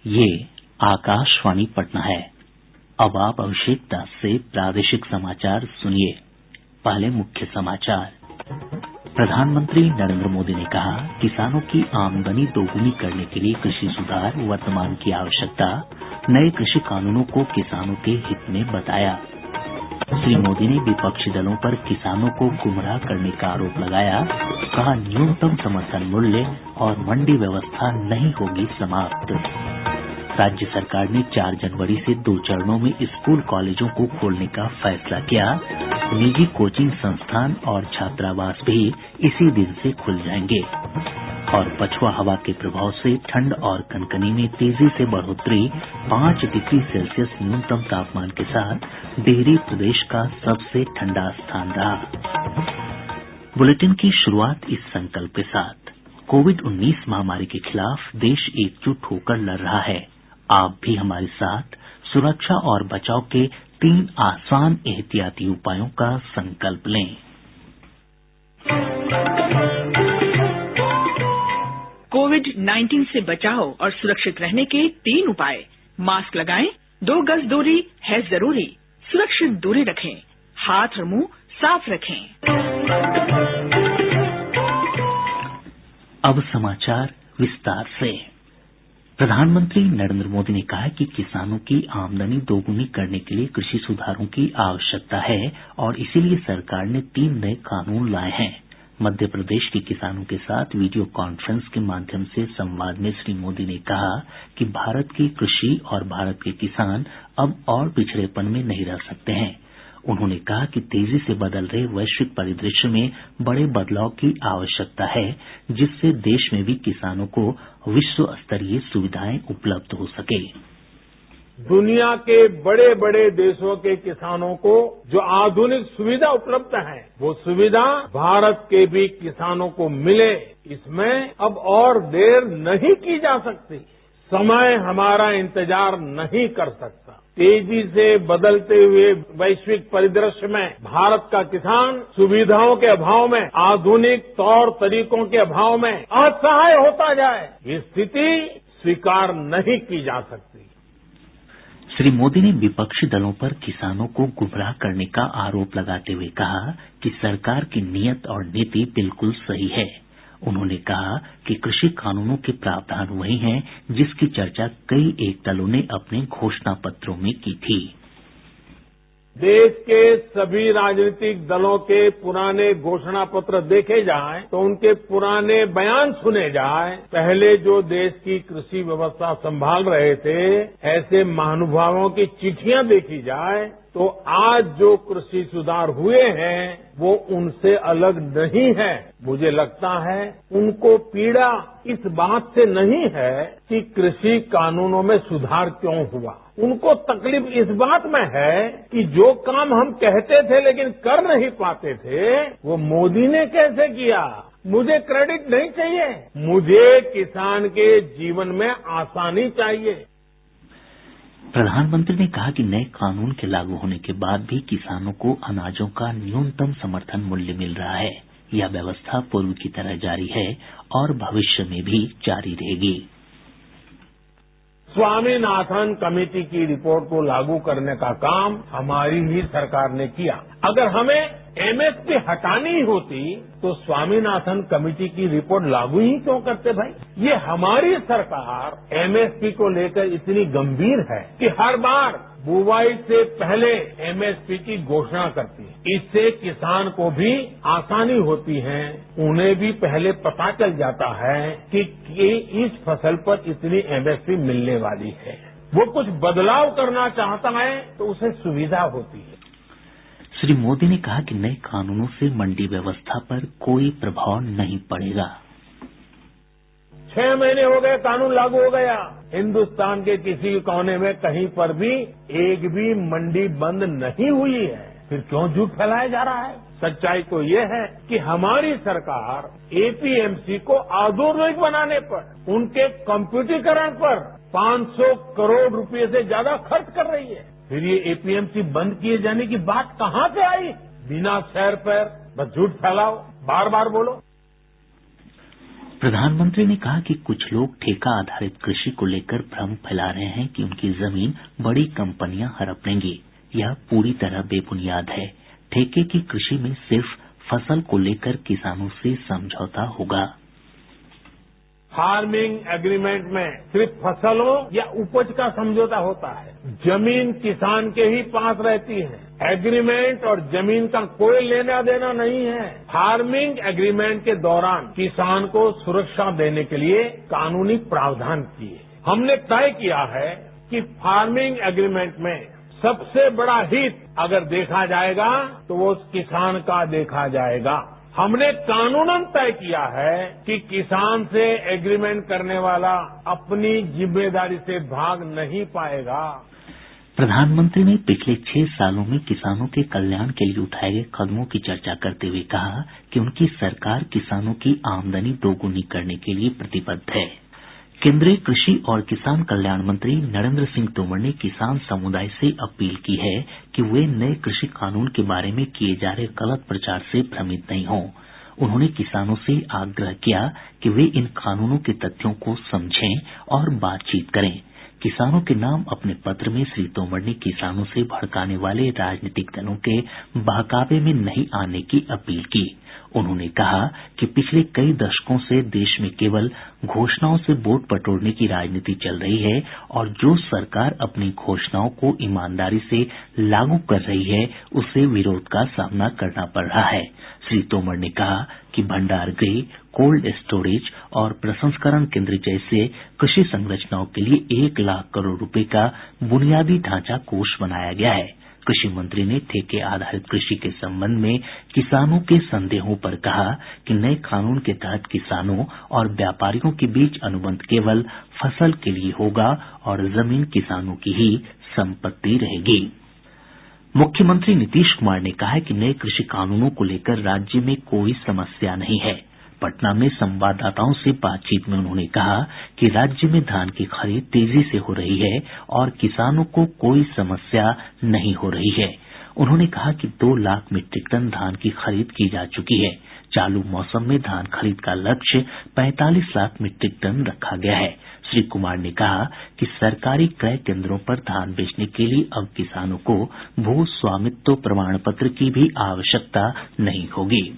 ये आकाशवाणी पटना है। अब आप अभिषेक दास से प्रादेशिक समाचार सुनिए। पहले मुख्य समाचार। प्रधानमंत्री नरेंद्र मोदी ने कहा, किसानों की आमदनी दोगुनी करने के लिए कृषि सुधार वर्तमान की आवश्यकता। नए कृषि कानूनों को किसानों के हित में बताया। श्री मोदी ने विपक्षी दलों पर किसानों को गुमराह करने का आरोप लगाया। कहा, न्यूनतम समर्थन मूल्य और मंडी व्यवस्था नहीं होगी समाप्त। राज्य सरकार ने 4 जनवरी से 2 चरणों में स्कूल कॉलेजों को खोलने का फैसला किया। निजी कोचिंग संस्थान और छात्रावास भी इसी दिन से खुल जाएंगे। और पछुआ हवा के प्रभाव से ठंड और कनकनी में तेजी से बढ़ोतरी। 5 डिग्री सेल्सियस न्यूनतम तापमान के साथ डिहरी प्रदेश का सबसे ठंडा स्थान रहा। बुलेटिन की शुरुआत इस संकल्प के साथ। कोविड-19 महामारी के खिलाफ देश एकजुट होकर लड़ रहा है। आप भी हमारे साथ सुरक्षा और बचाव के 3 आसान एहतियाती उपायों का संकल्प लें। कोविड-19 से बचाव और सुरक्षित रहने के 3 उपाय। मास्क लगाएं, 2 गज दूरी है जरूरी, सुरक्षित दूरी रखें, हाथ और मुंह साफ रखें। अब समाचार विस्तार से। प्रधानमंत्री नरेंद्र मोदी ने कहा कि किसानों की आमदनी दोगुनी करने के लिए कृषि सुधारों की आवश्यकता है और इसीलिए सरकार ने 3 नए कानून लाए हैं। मध्य प्रदेश के किसानों के साथ वीडियो कॉन्फ्रेंस के माध्यम से संवाद में श्री मोदी ने कहा कि भारत की कृषि और भारत के किसान अब और पिछड़ेपन में नहीं रह सकते हैं। उन्होंने कहा कि तेजी से बदल रहे वैश्विक परिदृश्य में बड़े बदलाव की आवश्यकता है, जिससे देश में भी किसानों को विश्व स्तरीय सुविधाएं उपलब्ध हो सके। दुनिया के बड़े बड़े देशों के किसानों को जो आधुनिक सुविधा उपलब्ध है, वो सुविधा भारत के भी किसानों को मिले, इसमें अब और देर नहीं की जा सकती। समय हमारा इंतजार नहीं कर सकता। तेजी से बदलते हुए वैश्विक परिदृश्य में भारत का किसान सुविधाओं के अभाव में, आधुनिक तौर तरीकों के अभाव में असहाय होता जाए, ये स्थिति स्वीकार नहीं की जा सकती। श्री मोदी ने विपक्षी दलों पर किसानों को गुमराह करने का आरोप लगाते हुए कहा कि सरकार की नीयत और नीति बिल्कुल सही है। उन्होंने कहा कि कृषि कानूनों के प्रावधान वही हैं जिसकी चर्चा कई एक दलों ने अपने घोषणा पत्रों में की थी। देश के सभी राजनीतिक दलों के पुराने घोषणा पत्र देखे जाएं तो उनके पुराने बयान सुने जाएं। पहले जो देश की कृषि व्यवस्था संभाल रहे थे, ऐसे महानुभावों की चिट्ठियां देखी जाए तो आज जो कृषि सुधार हुए हैं वो उनसे अलग नहीं है। मुझे लगता है उनको पीड़ा इस बात से नहीं है कि कृषि कानूनों में सुधार क्यों हुआ। उनको तकलीफ इस बात में है कि जो काम हम कहते थे लेकिन कर नहीं पाते थे, वो मोदी ने कैसे किया। मुझे क्रेडिट नहीं चाहिए, मुझे किसान के जीवन में आसानी चाहिए। प्रधानमंत्री ने कहा कि नए कानून के लागू होने के बाद भी किसानों को अनाजों का न्यूनतम समर्थन मूल्य मिल रहा है। यह व्यवस्था पूर्व की तरह जारी है और भविष्य में भी जारी रहेगी। स्वामीनाथन कमेटी की रिपोर्ट को लागू करने का काम हमारी ही सरकार ने किया। अगर हमें एमएसपी हटानी होती तो स्वामीनाथन कमेटी की रिपोर्ट लागू ही क्यों करते भाई। ये हमारी सरकार एमएसपी को लेकर इतनी गंभीर है कि हर बार बुवाई से पहले एमएसपी की घोषणा करती है। इससे किसान को भी आसानी होती है, उन्हें भी पहले पता चल जाता है कि इस फसल पर इतनी एमएसपी मिलने वाली है। वो कुछ बदलाव करना चाहता है तो उसे सुविधा होती है। श्री मोदी ने कहा कि नए कानूनों से मंडी व्यवस्था पर कोई प्रभाव नहीं पड़ेगा। 6 महीने हो गए कानून लागू हो गया, हिन्दुस्तान के किसी कोने में कहीं पर भी एक भी मंडी बंद नहीं हुई है। फिर क्यों झूठ फैलाया जा रहा है। सच्चाई तो ये है कि हमारी सरकार एपीएमसी को आधुनिक बनाने पर, उनके कंप्यूटरीकरण पर 500 करोड़ रुपए से ज्यादा खर्च कर रही है। फिर ये एपीएमसी बंद किए जाने की बात कहां से आई। बिना सैर पर बस झूठ फैलाओ, बार बार बोलो। प्रधानमंत्री ने कहा कि कुछ लोग ठेका आधारित कृषि को लेकर भ्रम फैला रहे हैं कि उनकी जमीन बड़ी कंपनियां हड़प लेंगी। यह पूरी तरह बेबुनियाद है। ठेके की कृषि में सिर्फ फसल को लेकर किसानों से समझौता होगा। फार्मिंग एग्रीमेंट में सिर्फ फसलों या उपज का समझौता होता है। जमीन किसान के ही पास रहती है। एग्रीमेंट और जमीन का कोई लेना देना नहीं है। फार्मिंग एग्रीमेंट के दौरान किसान को सुरक्षा देने के लिए कानूनी प्रावधान किए। हमने तय किया है कि फार्मिंग एग्रीमेंट में सबसे बड़ा हित अगर देखा जाएगा तो वो किसान का देखा जाएगा। हमने कानूनन तय किया है कि किसान से एग्रीमेंट करने वाला अपनी जिम्मेदारी से भाग नहीं पाएगा। प्रधानमंत्री ने पिछले 6 सालों में किसानों के कल्याण के लिए उठाए गए कदमों की चर्चा करते हुए कहा कि उनकी सरकार किसानों की आमदनी दोगुनी करने के लिए प्रतिबद्ध है। केंद्रीय कृषि और किसान कल्याण मंत्री नरेंद्र सिंह तोमर ने किसान समुदाय से अपील की है कि वे नए कृषि कानून के बारे में किए जा रहे गलत प्रचार से भ्रमित नहीं हों। उन्होंने किसानों से आग्रह किया कि वे इन कानूनों के तथ्यों को समझें और बातचीत करें। किसानों के नाम अपने पत्र में श्री तोमर ने किसानों से भड़काने वाले राजनीतिक दलों के बहकावे में नहीं आने की अपील की। उन्होंने कहा कि पिछले कई दशकों से देश में केवल घोषणाओं से वोट बटोरने की राजनीति चल रही है और जो सरकार अपनी घोषणाओं को ईमानदारी से लागू कर रही है उसे विरोध का सामना करना पड़ रहा है। श्री तोमर ने कहा कि भंडार गृह, कोल्ड स्टोरेज और प्रसंस्करण केंद्र जैसे कृषि संरचनाओं के लिए 1 लाख करोड़ रुपए का बुनियादी ढांचा कोष बनाया गया है। कृषि मंत्री ने ठेके आधारित कृषि के संबंध में किसानों के संदेहों पर कहा कि नए कानून के तहत किसानों और व्यापारियों के बीच अनुबंध केवल फसल के लिए होगा और जमीन किसानों की ही संपत्ति रहेगी। मुख्यमंत्री नीतीश कुमार ने कहा है कि नए कृषि कानूनों को लेकर राज्य में कोई समस्या नहीं है। पटना में संवाददाताओं से बातचीत में उन्होंने कहा कि राज्य में धान की खरीद तेजी से हो रही है और किसानों को कोई समस्या नहीं हो रही है। उन्होंने कहा कि 2 लाख मीट्रिक टन धान की खरीद की जा चुकी है। चालू मौसम में धान खरीद का लक्ष्य 45 लाख मीट्रिक टन रखा गया है। श्री कुमार ने कहा कि सरकारी क्रय केंद्रों पर धान बेचने के लिए अब किसानों को भू स्वामित्व प्रमाण पत्र की भी आवश्यकता नहीं होगी।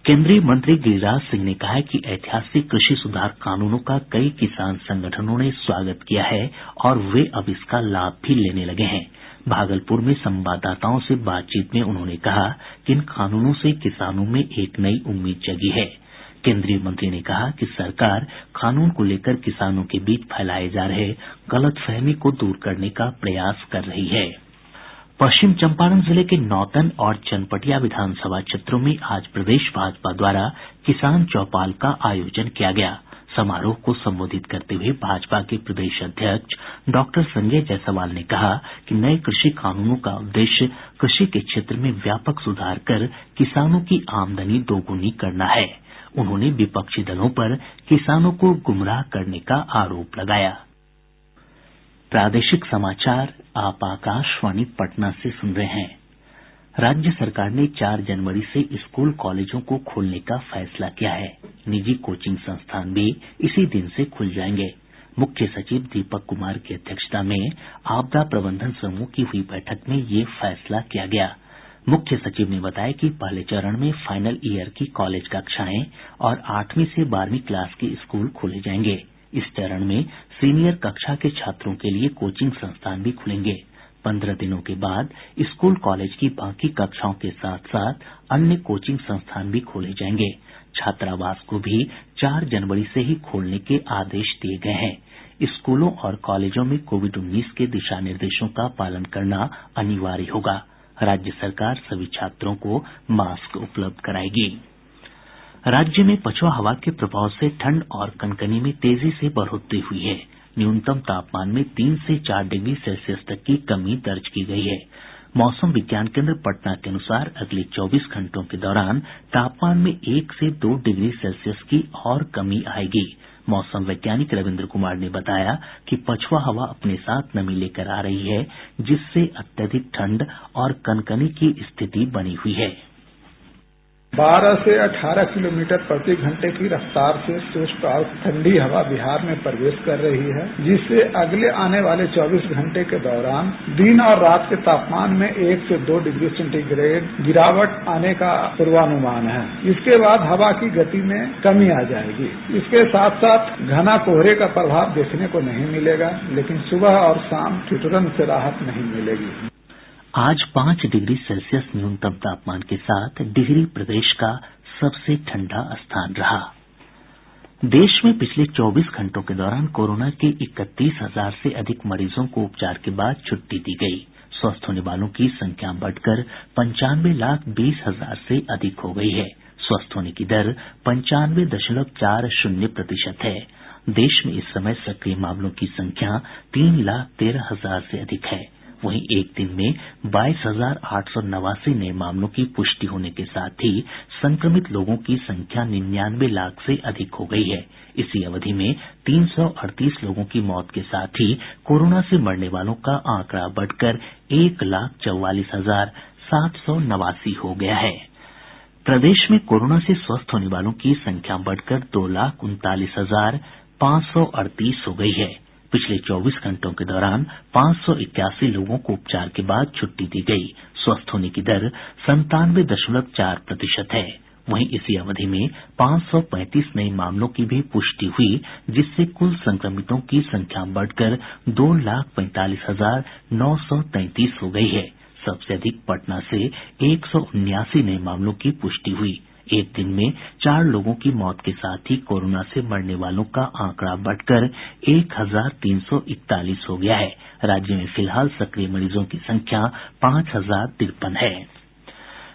केंद्रीय मंत्री गिरिराज सिंह ने कहा है कि ऐतिहासिक कृषि सुधार कानूनों का कई किसान संगठनों ने स्वागत किया है और वे अब इसका लाभ भी लेने लगे हैं। भागलपुर में संवाददाताओं से बातचीत में उन्होंने कहा कि इन कानूनों से किसानों में एक नई उम्मीद जगी है। केंद्रीय मंत्री ने कहा कि सरकार कानून को लेकर किसानों के बीच फैलाए जा रहे गलतफहमी को दूर करने का प्रयास कर रही है। पश्चिम चंपारण जिले के नौतन और चनपटिया विधानसभा क्षेत्रों में आज प्रदेश भाजपा द्वारा किसान चौपाल का आयोजन किया गया। समारोह को संबोधित करते हुए भाजपा के प्रदेश अध्यक्ष डॉक्टर संजय जायसवाल ने कहा कि नए कृषि कानूनों का उद्देश्य कृषि के क्षेत्र में व्यापक सुधार कर किसानों की आमदनी दोगुनी करना है। उन्होंने विपक्षी दलों पर किसानों को गुमराह करने का आरोप लगाया। प्रादेशिक समाचार आप आकाशवाणी पटना से सुन रहे हैं। राज्य सरकार ने 4 जनवरी से स्कूल कॉलेजों को खोलने का फैसला किया है। निजी कोचिंग संस्थान भी इसी दिन से खुल जाएंगे। मुख्य सचिव दीपक कुमार की अध्यक्षता में आपदा प्रबंधन समूह की हुई बैठक में ये फैसला किया गया। मुख्य सचिव ने बताया कि पहले चरण में फाइनल ईयर की कॉलेज कक्षाएं और 8वीं से 12वीं क्लास के स्कूल खोले जाएंगे। इस चरण में सीनियर कक्षा के छात्रों के लिए कोचिंग संस्थान भी खुलेंगे। 15 दिनों के बाद स्कूल कॉलेज की बाकी कक्षाओं के साथ साथ अन्य कोचिंग संस्थान भी खोले जाएंगे। छात्रावास को भी 4 जनवरी से ही खोलने के आदेश दिए गए हैं। स्कूलों और कॉलेजों में कोविड-19 के दिशा निर्देशों का पालन करना अनिवार्य होगा। राज्य सरकार सभी छात्रों को मास्क उपलब्ध कराएगी। राज्य में पछुआ हवा के प्रभाव से ठंड और कनकनी में तेजी से बढ़ोतरी हुई है। न्यूनतम तापमान में 3 से 4 डिग्री सेल्सियस तक की कमी दर्ज की गई है। मौसम विज्ञान केंद्र पटना के अनुसार अगले 24 घंटों के दौरान तापमान में 1 से 2 डिग्री सेल्सियस की और कमी आएगी। मौसम वैज्ञानिक रविन्द्र कुमार ने बताया कि पछुआ हवा अपने साथ नमी लेकर आ रही है, जिससे अत्यधिक ठंड और कनकनी की स्थिति बनी हुई है। 12 से 18 किलोमीटर प्रति घंटे की रफ्तार से शुष्क और ठंडी हवा बिहार में प्रवेश कर रही है, जिससे अगले आने वाले 24 घंटे के दौरान दिन और रात के तापमान में 1 से 2 डिग्री सेंटीग्रेड गिरावट आने का पूर्वानुमान है। इसके बाद हवा की गति में कमी आ जाएगी। इसके साथ साथ घना कोहरे का प्रभाव देखने को नहीं मिलेगा, लेकिन सुबह और शाम ठिठुरन से राहत नहीं मिलेगी। आज 5 डिग्री सेल्सियस न्यूनतम तापमान के साथ डिहरी प्रदेश का सबसे ठंडा स्थान रहा। देश में पिछले 24 घंटों के दौरान कोरोना के 31,000 से अधिक मरीजों को उपचार के बाद छुट्टी दी गई। स्वस्थ होने वालों की संख्या बढ़कर 95,20,000 से अधिक हो गई है। स्वस्थ होने की दर 95.40% है। देश में इस समय सक्रिय मामलों की संख्या 3,13,000 से अधिक है। वहीं एक दिन में 22,889 नए मामलों की पुष्टि होने के साथ ही संक्रमित लोगों की संख्या 99 लाख से अधिक हो गई है। इसी अवधि में 338 लोगों की मौत के साथ ही कोरोना से मरने वालों का आंकड़ा बढ़कर 1,44,789 हो गया है। प्रदेश में कोरोना से स्वस्थ होने वालों की संख्या बढ़कर 2,39,538 हो गई है। पिछले 24 घंटों के दौरान 581 लोगों को उपचार के बाद छुट्टी दी गई। स्वस्थ होने की दर 97.4% है। वहीं इसी अवधि में 535 नए मामलों की भी पुष्टि हुई, जिससे कुल संक्रमितों की संख्या बढ़कर 2,45,933 हो गई है। सबसे अधिक पटना से 179 नए मामलों की पुष्टि हुई। एक दिन में 4 लोगों की मौत के साथ ही कोरोना से मरने वालों का आंकड़ा बढ़कर 1,341 हो गया है। राज्य में फिलहाल सक्रिय मरीजों की संख्या 5,053 है।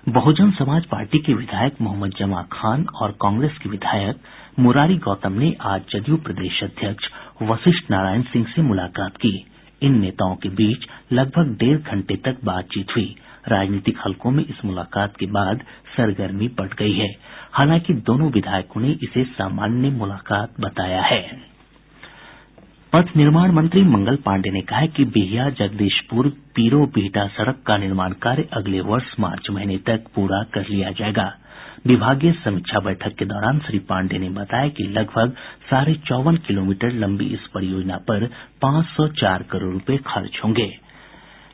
बहुजन समाज पार्टी के विधायक मोहम्मद जमा खान और कांग्रेस के विधायक मुरारी गौतम ने आज जदयू प्रदेश अध्यक्ष वशिष्ठ नारायण सिंह से मुलाकात की। इन नेताओं के बीच लगभग 1.5 घंटे तक बातचीत हुई। राजनीतिक हलकों में इस मुलाकात के बाद सरगर्मी बढ़ गई है। हालांकि दोनों विधायकों ने इसे सामान्य मुलाकात बताया है। पथ निर्माण मंत्री मंगल पांडेय ने कहा है कि बिहिया जगदीशपुर पीरो बिहटा सड़क का निर्माण कार्य अगले वर्ष मार्च महीने तक पूरा कर लिया जाएगा। विभागीय समीक्षा बैठक के दौरान श्री पांडेय ने बताया कि लगभग 54.5 किलोमीटर लंबी इस परियोजना पर 504 करोड़ रुपए खर्च होंगे।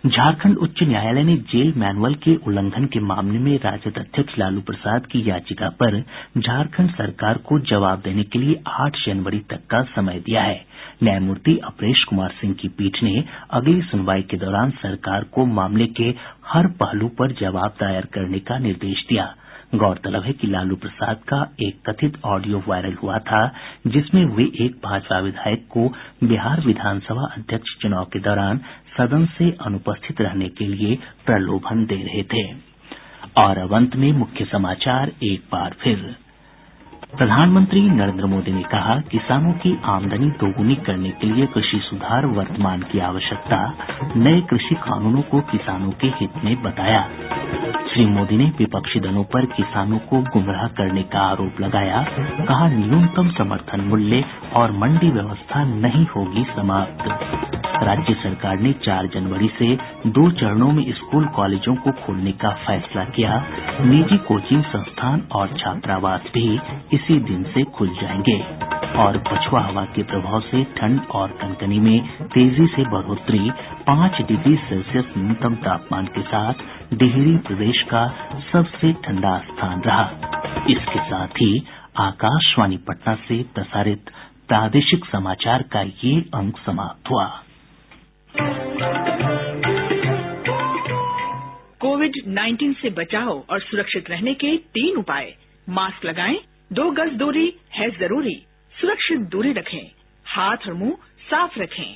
झारखंड उच्च न्यायालय ने जेल मैनुअल के उल्लंघन के मामले में राजद अध्यक्ष लालू प्रसाद की याचिका पर झारखंड सरकार को जवाब देने के लिए 8 जनवरी तक का समय दिया है। न्यायमूर्ति अपरेश कुमार सिंह की पीठ ने अगली सुनवाई के दौरान सरकार को मामले के हर पहलू पर जवाब दायर करने का निर्देश दिया। गौरतलब है कि लालू प्रसाद का एक कथित ऑडियो वायरल हुआ था, जिसमें वे एक भाजपा विधायक को बिहार विधानसभा अध्यक्ष चुनाव के दौरान सदन से अनुपस्थित रहने के लिए प्रलोभन दे रहे थे। और अब अंत में मुख्य समाचार एक बार फिर। प्रधानमंत्री नरेंद्र मोदी ने कहा, किसानों की आमदनी दोगुनी करने के लिए कृषि सुधार वर्तमान की आवश्यकता, नए कृषि कानूनों को किसानों के हित में बताया। श्री मोदी ने विपक्षी दलों पर किसानों को गुमराह करने का आरोप लगाया, कहा न्यूनतम समर्थन मूल्य और मंडी व्यवस्था नहीं होगी समाप्त। राज्य सरकार ने 4 जनवरी से 2 चरणों में स्कूल कॉलेजों को खोलने का फैसला किया। निजी कोचिंग संस्थान और छात्रावास भी इसी दिन से खुल जाएंगे। और पछुआ हवा के प्रभाव से ठंड और कनकनी में तेजी से बढ़ोतरी, 5 डिग्री सेल्सियस न्यूनतम तापमान के साथ डिहरी प्रदेश का सबसे ठंडा स्थान रहा। इसके साथ ही आकाशवाणी पटना से प्रसारित प्रादेशिक समाचार का ये अंक समाप्त हुआ। कोविड-19 से बचाव और सुरक्षित रहने के 3 उपाय। मास्क लगाएं, 2 गज दूरी है जरूरी, सुरक्षित दूरी रखें, हाथ और मुंह साफ रखें।